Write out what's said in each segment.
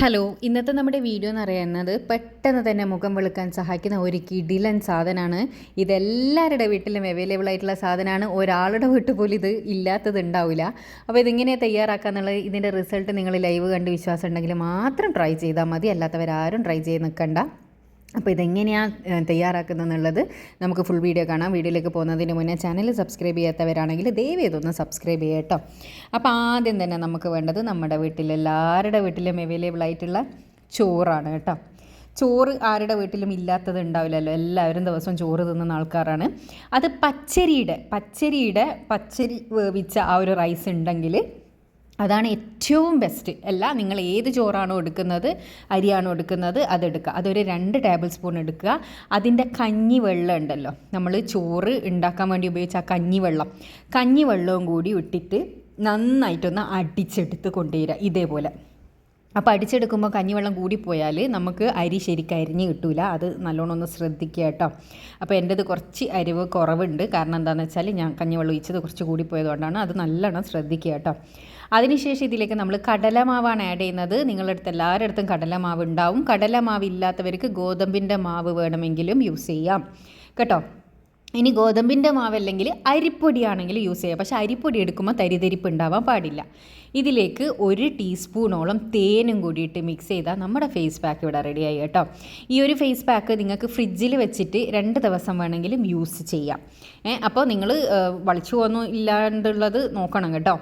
Hello, ഇന്നത്തെ നമ്മുടെ video എന്ന് പറയുന്നത് പെട്ടെന്ന് തന്നെ മുഖം വെളുക്കാൻ സഹായിക്കുന്ന ഒരു കിടിലൻ സാധനമാണ്. ഇതെല്ലാവരുടെ വീട്ടിലും അവൈലബിൾ ആയിട്ടുള്ള സാധനമാണ്. ഒരാളുടെ വീട്ടിൽ പോലും ഇത് ഇല്ലാത്തത് ഉണ്ടാവില്ല. അപ്പോൾ ഇതിങ്ങനെ തയ്യാറാക്കുക എന്നുള്ളത് ഇതിൻ്റെ റിസൾട്ട് നിങ്ങൾ ലൈവ് കണ്ട് വിശ്വാസം ഉണ്ടെങ്കിൽ മാത്രം ട്രൈ ചെയ്താൽ മതി. അല്ലാത്തവരാരും ട്രൈ ചെയ്ത് നിൽക്കണ്ട. അപ്പോൾ ഇതെങ്ങനെയാണ് തയ്യാറാക്കുന്നതെന്നുള്ളത് നമുക്ക് ഫുൾ വീഡിയോ കാണാം. വീഡിയോയിലേക്ക് പോകുന്നതിന് മുന്നേ ചാനൽ സബ്സ്ക്രൈബ് ചെയ്യാത്തവരാണെങ്കിൽ ദയവ് ഇതൊന്ന് സബ്സ്ക്രൈബ് ചെയ്യുക കേട്ടോ. അപ്പോൾ ആദ്യം തന്നെ നമുക്ക് വേണ്ടത് നമ്മുടെ എല്ലാവരുടെ വീട്ടിലും അവൈലബിൾ ആയിട്ടുള്ള ചോറാണ് കേട്ടോ. ചോറ് ആരുടെ വീട്ടിലും ഇല്ലാത്തത് ഉണ്ടാവില്ലല്ലോ. എല്ലാവരും ദിവസവും ചോറ് തിന്നുന്ന ആൾക്കാരാണ്. അത് പച്ചരി വേവിച്ച ആ ഒരു റൈസ് ഉണ്ടെങ്കിൽ അതാണ് ഏറ്റവും ബെസ്റ്റ്. അല്ല, നിങ്ങൾ ഏത് ചോറാണോ എടുക്കുന്നത്, അരിയാണോ എടുക്കുന്നത്, അതെടുക്കുക. അതൊരു 2 ടേബിൾ സ്പൂൺ എടുക്കുക. അതിൻ്റെ കഞ്ഞിവെള്ളം ഉണ്ടല്ലോ, നമ്മൾ ചോറ് ഉണ്ടാക്കാൻ വേണ്ടി ഉപയോഗിച്ച ആ കഞ്ഞിവെള്ളവും കൂടി ഇട്ടിട്ട് നന്നായിട്ടൊന്ന് അടിച്ചെടുത്ത് കൊണ്ടുവരിക ഇതേപോലെ. അപ്പോൾ അടിച്ചെടുക്കുമ്പോൾ കഞ്ഞിവെള്ളം കൂടിപ്പോയാൽ നമുക്ക് അരി ശരിക്കും അരിഞ്ഞ് കിട്ടില്ല. അത് നല്ലോണം ഒന്ന് ശ്രദ്ധിക്കുക കേട്ടോ. അപ്പോൾ എൻ്റേത് കുറച്ച് അരിവ് കുറവുണ്ട്. കാരണം എന്താണെന്ന് വെച്ചാൽ ഞാൻ കഞ്ഞിവെള്ളം ഒഴിച്ചത് കുറച്ച് കൂടിപ്പോയതുകൊണ്ടാണ്. അത് നല്ലോണം ശ്രദ്ധിക്കുക കേട്ടോ. അതിനുശേഷം ഇതിലേക്ക് നമ്മൾ കടലമാവാണ് ആഡ് ചെയ്യുന്നത്. നിങ്ങളുടെ അടുത്ത് എല്ലാവരുടെ അടുത്തും കടലമാവ് ഉണ്ടാവും. കടലമാവ് ഇല്ലാത്തവർക്ക് ഗോതമ്പിൻ്റെ മാവ് വേണമെങ്കിലും യൂസ് ചെയ്യാം കേട്ടോ. ഇനി ഗോതമ്പിൻ്റെ മാവല്ലെങ്കിൽ അരിപ്പൊടിയാണെങ്കിൽ യൂസ് ചെയ്യാം. പക്ഷേ അരിപ്പൊടി എടുക്കുമ്പോൾ തരിതരിപ്പ് ഉണ്ടാവാൻ പാടില്ല. ഇതിലേക്ക് 1 ടീസ്പൂണോളം തേനും കൂടിയിട്ട് മിക്സ് ചെയ്താൽ നമ്മുടെ ഫേസ് പാക്ക് ഇവിടെ റെഡിയായി കേട്ടോ. ഈ ഒരു ഫേസ് പാക്ക് നിങ്ങൾക്ക് ഫ്രിഡ്ജിൽ വെച്ചിട്ട് 2 ദിവസം വേണമെങ്കിലും യൂസ് ചെയ്യാം. അപ്പോൾ നിങ്ങൾ വളിച്ചു പോകുന്നു ഇല്ലാണ്ടുള്ളത് നോക്കണം കേട്ടോ.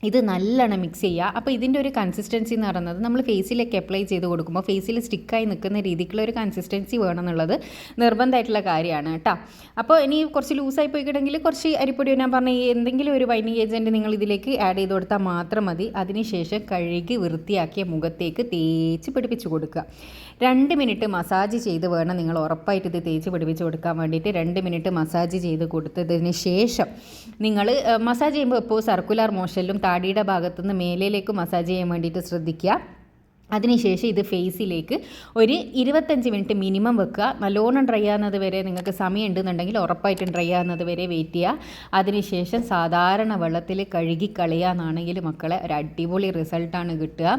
ഇത് നല്ലോണം മിക്സ് ചെയ്യുക. അപ്പോൾ ഇതിൻ്റെ ഒരു കൺസിസ്റ്റൻസി എന്ന് പറയുന്നത് നമ്മൾ ഫേസിലേക്ക് അപ്ലൈ ചെയ്ത് കൊടുക്കുമ്പോൾ ഫേസിൽ സ്റ്റിക്കായി നിൽക്കുന്ന രീതിക്കുള്ള ഒരു കൺസിസ്റ്റൻസി വേണമെന്നുള്ളത് നിർബന്ധമായിട്ടുള്ള കാര്യമാണ് കേട്ടോ. അപ്പോൾ ഇനി കുറച്ച് ലൂസായി പോയിക്കിട്ടെങ്കിൽ കുറച്ച് അരിപ്പൊടി ഞാൻ പറഞ്ഞ എന്തെങ്കിലും ഒരു വൈനിങ് ഏജൻറ്റ് നിങ്ങൾ ഇതിലേക്ക് ആഡ് ചെയ്ത് കൊടുത്താൽ മാത്രം മതി. അതിനുശേഷം കഴുകി വൃത്തിയാക്കിയ മുഖത്തേക്ക് തേച്ച് പിടിപ്പിച്ച് കൊടുക്കുക. 2 മിനിറ്റ് മസാജ് ചെയ്ത് വേണം നിങ്ങൾ ഉറപ്പായിട്ട് ഇത് തേച്ച് പിടിപ്പിച്ച് കൊടുക്കാൻ വേണ്ടിയിട്ട്. 2 മിനിറ്റ് മസാജ് ചെയ്ത് കൊടുത്തതിന് ശേഷം നിങ്ങൾ മസാജ് ചെയ്യുമ്പോൾ എപ്പോൾ സർക്കുലർ മോഷനിലും താടിയുടെ ഭാഗത്തുനിന്ന് മേലേലേക്ക് മസാജ് ചെയ്യാൻ വേണ്ടിയിട്ട് ശ്രദ്ധിക്കുക. അതിനുശേഷം ഇത് ഫേസിലേക്ക് ഒരു 25 മിനിറ്റ് മിനിമം വെക്കുക. നല്ലോണം ഡ്രൈ ആകുന്നത് വരെ നിങ്ങൾക്ക് സമയം ഉണ്ടെന്നുണ്ടെങ്കിൽ ഉറപ്പായിട്ടും ഡ്രൈ ആകുന്നത് വരെ വെയിറ്റ് ചെയ്യുക. അതിനുശേഷം സാധാരണ വെള്ളത്തിൽ കഴുകി കളയാന്നാണെങ്കിൽ മക്കളെ ഒരു അടിപൊളി റിസൾട്ടാണ് കിട്ടുക.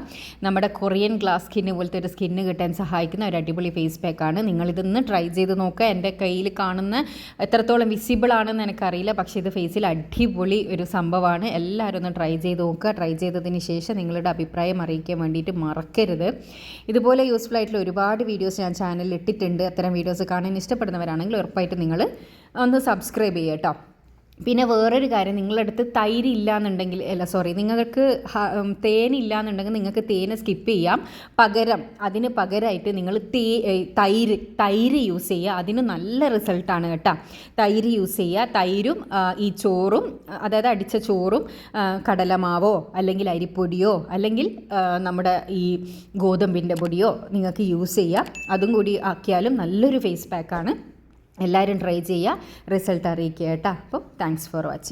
നമ്മുടെ കൊറിയൻ ഗ്ലാസ് സ്കിന്ന് പോലത്തെ ഒരു സ്കിന്ന് കിട്ടാൻ സഹായിക്കുന്ന ഒരു അടിപൊളി ഫേസ് പാക്കാണ്. നിങ്ങളിതൊന്ന് ട്രൈ ചെയ്ത് നോക്കുക. എൻ്റെ കയ്യിൽ കാണുന്ന എത്രത്തോളം വിസിബിൾ ആണെന്ന് എനിക്കറിയില്ല, പക്ഷേ ഇത് ഫേസിൽ അടിപൊളി ഒരു സംഭവമാണ്. എല്ലാവരും ഒന്ന് ട്രൈ ചെയ്ത് നോക്കുക. ട്രൈ ചെയ്തതിന് ശേഷം നിങ്ങളുടെ അഭിപ്രായം അറിയിക്കാൻ വേണ്ടിയിട്ട് മറക്കരുത്. ഇതുപോലെ യൂസ്ഫുൾ ആയിട്ടുള്ള ഒരുപാട് വീഡിയോസ് ഞാൻ ചാനലിൽ ഇട്ടിട്ടുണ്ട്. അത്തരം വീഡിയോസ് കാണാൻ ഇഷ്ടപ്പെടുന്നവരാണെങ്കിൽ ഉറപ്പായിട്ട് നിങ്ങൾ ഒന്ന് സബ്സ്ക്രൈബ് ചെയ്യുക കേട്ടോ. പിന്നെ വേറൊരു കാര്യം, നിങ്ങളടുത്ത് തൈര് ഇല്ലയെന്നുണ്ടെങ്കിൽ നിങ്ങൾക്ക് തേനില്ലാന്നുണ്ടെങ്കിൽ നിങ്ങൾക്ക് തേന് സ്കിപ്പ് ചെയ്യാം. അതിന് പകരമായിട്ട് നിങ്ങൾ തൈര് യൂസ് ചെയ്യുക. അതിന് നല്ല റിസൾട്ടാണ് കേട്ടോ. തൈര് യൂസ് ചെയ്യുക. തൈരും ഈ ചോറും, അതായത് അടിച്ച ചോറും കടലമാവോ അല്ലെങ്കിൽ അരിപ്പൊടിയോ അല്ലെങ്കിൽ നമ്മുടെ ഈ ഗോതമ്പിൻ്റെ പൊടിയോ നിങ്ങൾക്ക് യൂസ് ചെയ്യാം. അതും കൂടി ആക്കിയാലും നല്ലൊരു ഫേസ് പാക്കാണ്. എല്ലാവരും ട്രൈ ചെയ്യുക, റിസൾട്ട് അറിയിക്കുക കേട്ടോ. അപ്പോൾ താങ്ക്സ് ഫോർ വാച്ചിങ്.